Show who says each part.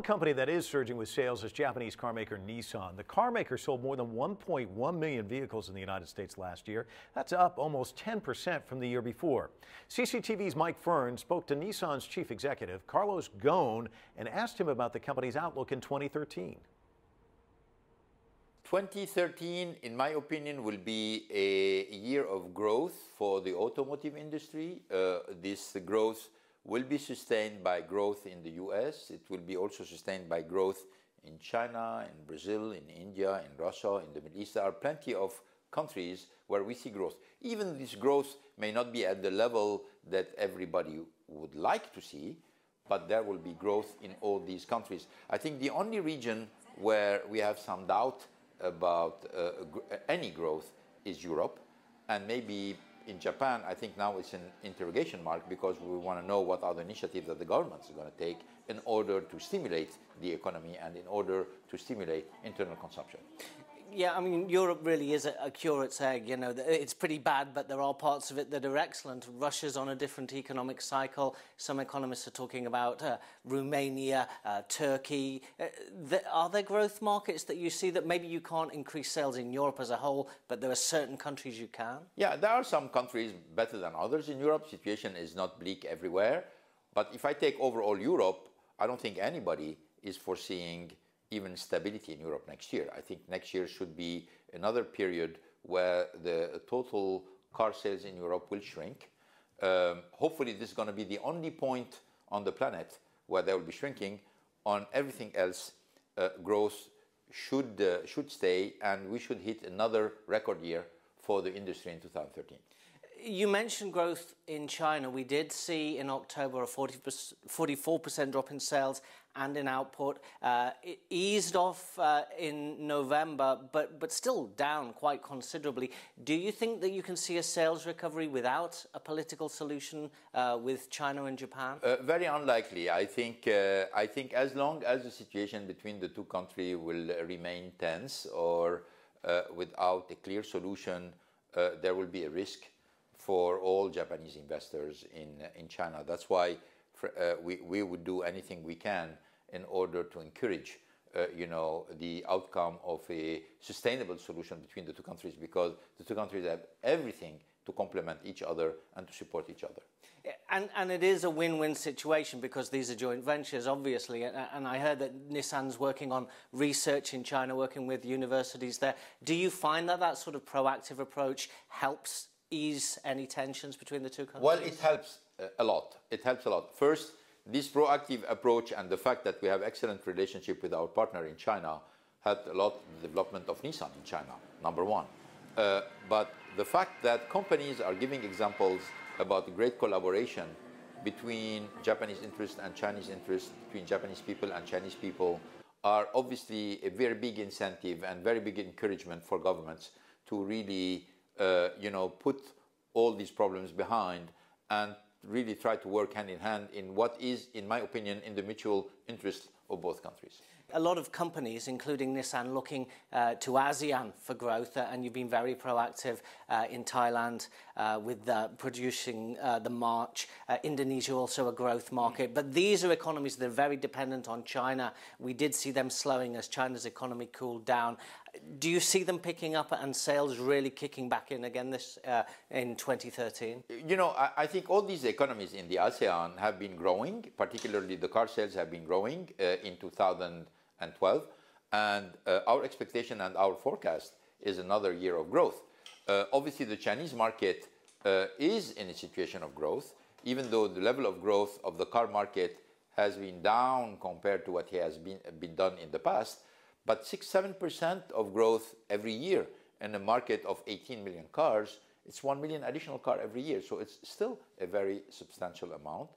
Speaker 1: A company that is surging with sales is Japanese carmaker Nissan. The carmaker sold more than 1.1 million vehicles in the United States last year. That's up almost 10% from the year before. CCTV's Mike Firn spoke to Nissan's chief executive, Carlos Ghosn, and asked him about the company's outlook in 2013.
Speaker 2: 2013, in my opinion, will be a year of growth for the automotive industry. This growth will be sustained by growth in the US. It will be also sustained by growth in China, in Brazil, in India, in Russia, in the Middle East. There are plenty of countries where we see growth. Even this growth may not be at the level that everybody would like to see, but there will be growth in all these countries. I think the only region where we have some doubt about any growth is Europe, and maybe in Japan, I think now it's an interrogation mark because we want to know what are the initiatives that the government is going to take in order to stimulate the economy and in order to stimulate internal consumption.
Speaker 3: Yeah, I mean, Europe really is a curate's egg. You know, it's pretty bad, but there are parts of it that are excellent. Russia's on a different economic cycle. Some economists are talking about Romania, Turkey. Are there growth markets that you see that maybe you can't increase sales in Europe as a whole, but there are certain countries you can? Yeah,
Speaker 2: there are some countries better than others in Europe. Situation is not bleak everywhere. But if I take overall Europe, I don't think anybody is foreseeing even stability in Europe next year. I think next year should be another period where the total car sales in Europe will shrink. Hopefully this is going to be the only point on the planet where they will be shrinking. On everything else, growth should stay, and we should hit another record year for the industry in 2013.
Speaker 3: You mentioned growth in China. We did see in October a 44% drop in sales and in output. It eased off in November, but still down quite considerably. Do you think that you can see a sales recovery without a political solution with China and Japan?
Speaker 2: Very unlikely. I think as long as the situation between the two countries will remain tense or without a clear solution, there will be a risk for all Japanese investors in China. That's why we would do anything we can in order to encourage the outcome of a sustainable solution between the two countries, because the two countries have everything to complement each other and to support each other.
Speaker 3: And it is a win-win situation because these are joint ventures, obviously. And I heard that Nissan's working on research in China, working with universities there. Do you find that that sort of proactive approach helps ease any tensions between the two countries?
Speaker 2: Well, it helps a lot. It helps a lot. First, this proactive approach and the fact that we have excellent relationship with our partner in China helped a lot the development of Nissan in China, number one. But the fact that companies are giving examples about great collaboration between Japanese interests and Chinese interests, between Japanese people and Chinese people, are obviously a very big incentive and very big encouragement for governments to really put all these problems behind and really try to work hand in hand in what is, in my opinion, in the mutual interest of both countries.
Speaker 3: A lot of companies, including Nissan, looking to ASEAN for growth, and you've been very proactive in Thailand with producing the March. Indonesia also a growth market, but these are economies that are very dependent on China. We did see them slowing as China's economy cooled down. Do you see them picking up and sales really kicking back in again in 2013?
Speaker 2: I think all these economies in the ASEAN have been growing, particularly the car sales have been growing in 2012. And our expectation and our forecast is another year of growth. Obviously, the Chinese market is in a situation of growth, even though the level of growth of the car market has been down compared to what has been done in the past. But 6–7% of growth every year in a market of 18 million cars, it's 1 million additional cars every year. So it's still a very substantial amount.